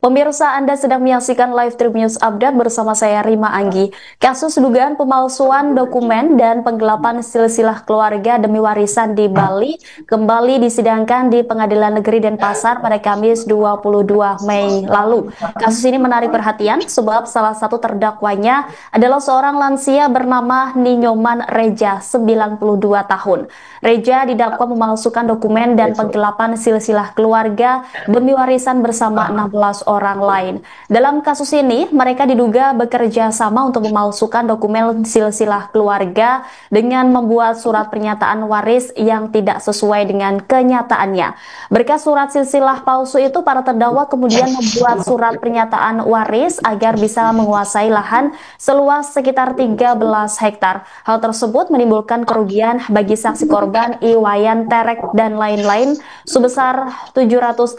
Pemirsa, Anda sedang menyaksikan live Trip News Update bersama saya Rima Anggi. Kasus dugaan pemalsuan dokumen dan penggelapan silsilah keluarga demi warisan di Bali kembali disidangkan di Pengadilan Negeri Denpasar pada Kamis 22 Mei lalu. Kasus ini menarik perhatian sebab salah satu terdakwanya adalah seorang lansia bernama Ninyoman Reja, 92 tahun. Reja didakwa memalsukan dokumen dan penggelapan silsilah keluarga demi warisan bersama 16 orang lain. Dalam kasus ini, mereka diduga bekerja sama untuk memalsukan dokumen silsilah keluarga dengan membuat surat pernyataan waris yang tidak sesuai dengan kenyataannya. Berkat surat silsilah palsu itu, para terdakwa kemudian membuat surat pernyataan waris agar bisa menguasai lahan seluas sekitar 13 hektar. Hal tersebut menimbulkan kerugian bagi saksi korban Iwayan Terek dan lain-lain sebesar 718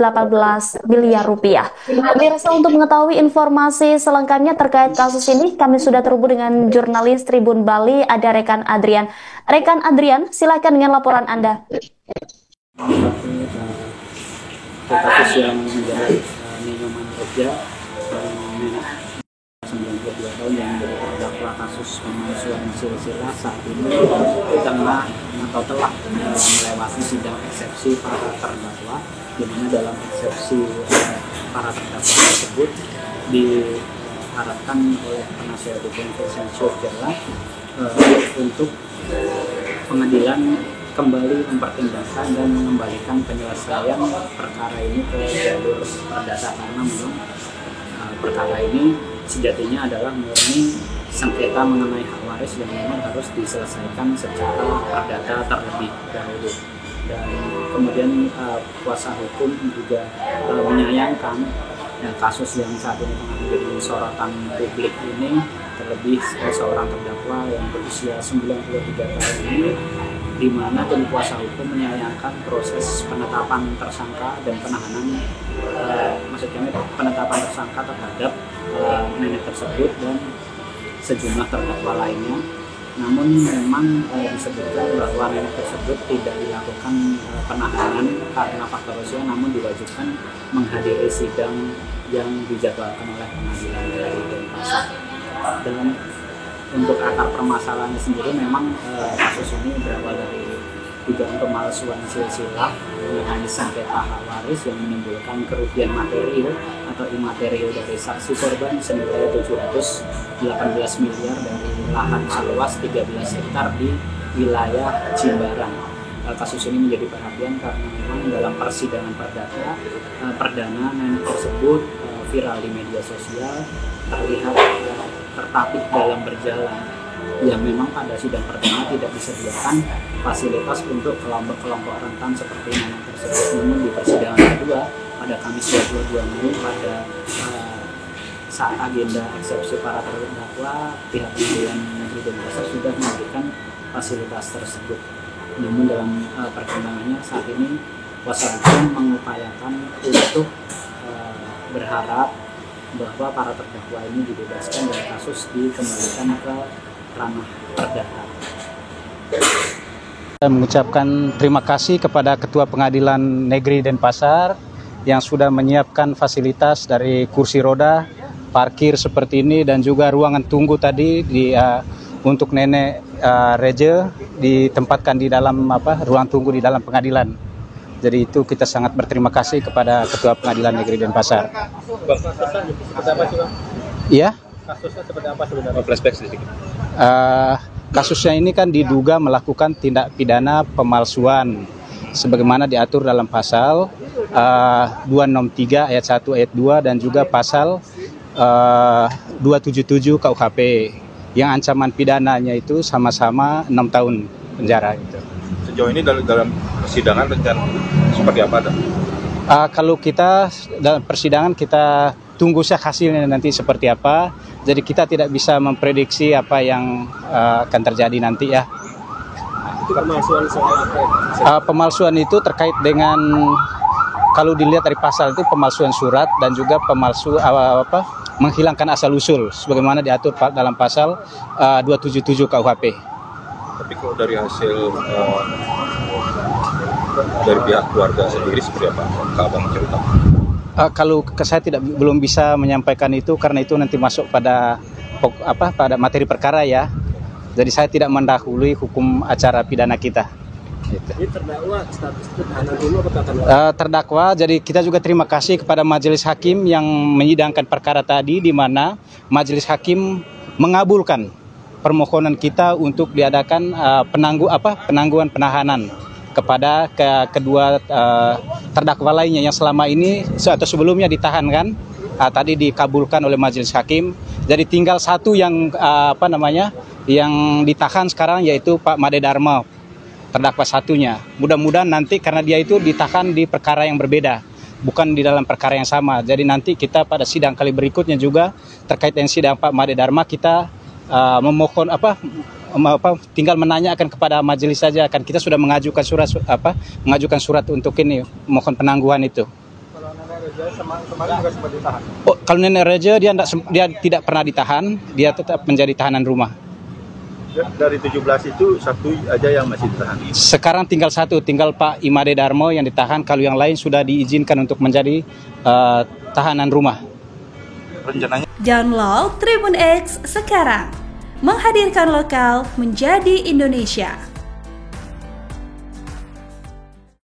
miliar rupiah. Pemirsa, untuk mengetahui informasi selengkapnya terkait kasus ini, kami sudah terhubung dengan jurnalis Tribun Bali, ada rekan Adrian. Rekan Adrian, silakan dengan laporan Anda. Kasus yang menjerat Ninyoman Reja, 92 tahun yang menjadi terdakwa kasus pemalsuan silsilah saat ini tengah atau telah melewati sidang eksepsi para terdakwa, di mana dalam eksepsi para terdakwa tersebut diharapkan oleh penasihat hukum Vincenzo Jalla untuk pengadilan kembali mempertimbangkan dan mengembalikan penyelesaian perkara ini ke jalur perdata, karena memang perkara ini sejatinya adalah murni sengketa mengenai hak waris yang memang harus diselesaikan secara perdata terlebih dahulu. Dan kemudian kuasa hukum juga menyayangkan kasus yang saat ini tengah menjadi sorotan publik ini, terlebih seorang terdakwa yang berusia 93 tahun ini, di mana tim kuasa hukum menyayangkan proses penetapan tersangka dan penahanan, maksudnya penetapan tersangka terhadap nenek tersebut dan sejumlah terdakwa lainnya. Namun memang disebutkan bahwa nenek tersebut tidak dilakukan penahanan karena faktor usia, namun diwajibkan menghadiri sidang yang dijadwalkan oleh pengadilan negeri Denpasar. Dan untuk akar permasalahannya sendiri, memang kasus ini berawal dari dugaan pemalsuan silsilah mengenai sengketa hak waris yang menimbulkan kerugian material atau imaterial dari saksi korban senilai 718 miliar dari lahan seluas 13 hektar di wilayah Jimbaran. Kasus ini menjadi perhatian karena memang dalam persidangan perdana nenek tersebut viral di media sosial, terlihat tertatih dalam berjalan. Ya, memang pada sidang pertama tidak disediakan fasilitas untuk kelompok-kelompok rentan seperti nenek tersebut. Namun di persidangan kedua pada Kamis 22 Mei pada saat agenda eksepsi para terdakwa, pihak Pengadilan Negeri Denpasar sudah memberikan fasilitas tersebut. Namun dalam perkembangannya saat ini kuasa hukum mengupayakan untuk berharap bahwa para terdakwa ini dibebaskan dan kasus dikembalikan ke ranah perdata. Saya mengucapkan terima kasih kepada Ketua Pengadilan Negeri Denpasar yang sudah menyiapkan fasilitas dari kursi roda, parkir seperti ini, dan juga ruangan tunggu tadi untuk nenek Reja ditempatkan di dalam ruang tunggu di dalam pengadilan. Jadi itu kita sangat berterima kasih kepada Ketua Pengadilan Negeri Denpasar. Bang, kasusnya seperti apa sih, Bang? Iya? Kasusnya seperti apa sebenarnya? Flashback sedikit. Kasusnya ini kan diduga melakukan tindak pidana pemalsuan sebagaimana diatur dalam pasal 263 ayat 1 ayat 2 dan juga pasal 277 KUHP yang ancaman pidananya itu sama-sama 6 tahun penjara gitu. Sejauh ini dalam persidangan rencana seperti apa? Kalau kita dalam persidangan kita tunggu saja hasilnya nanti seperti apa. Jadi kita tidak bisa memprediksi apa yang akan terjadi nanti ya. Itu pemalsuan soal apa ya? Pemalsuan itu terkait dengan, kalau dilihat dari pasal itu pemalsuan surat dan juga menghilangkan asal usul sebagaimana diatur dalam pasal 277 KUHP. Tapi kalau dari hasil dari pihak keluarga sendiri seperti apa? Kalau Abang cerita. Kalau saya belum bisa menyampaikan itu karena itu nanti masuk pada pada materi perkara ya. Jadi saya tidak mendahului hukum acara pidana kita. Ini terdakwa status tahanan dulu atau tahanan? Terdakwa, jadi kita juga terima kasih kepada majelis hakim yang menyidangkan perkara tadi, di mana majelis hakim mengabulkan permohonan kita untuk diadakan penangguhan penahanan kepada kedua terdakwa lainnya yang selama ini atau sebelumnya ditahan kan, tadi dikabulkan oleh majelis hakim. Jadi tinggal satu yang yang ditahan sekarang, yaitu Pak Made Dharma, terdakwa satunya. Mudah-mudahan nanti karena dia itu ditahan di perkara yang berbeda, bukan di dalam perkara yang sama. Jadi nanti kita pada sidang kali berikutnya juga terkait dengan sidang Pak Made Dharma, kita memohon tinggal menanyakan kepada majelis saja, kan kita sudah mengajukan surat untuk ini mohon penangguhan itu. Kalau Nenek Reja kemarin juga sempat ditahan. Kalau Nenek Reja dia tidak pernah ditahan, dia tetap menjadi tahanan rumah. Dari 17 itu satu aja yang masih ditahan. Sekarang tinggal Pak Imade Dharma yang ditahan, kalau yang lain sudah diizinkan untuk menjadi tahanan rumah. Rencananya Download Tribun X sekarang, menghadirkan lokal menjadi Indonesia.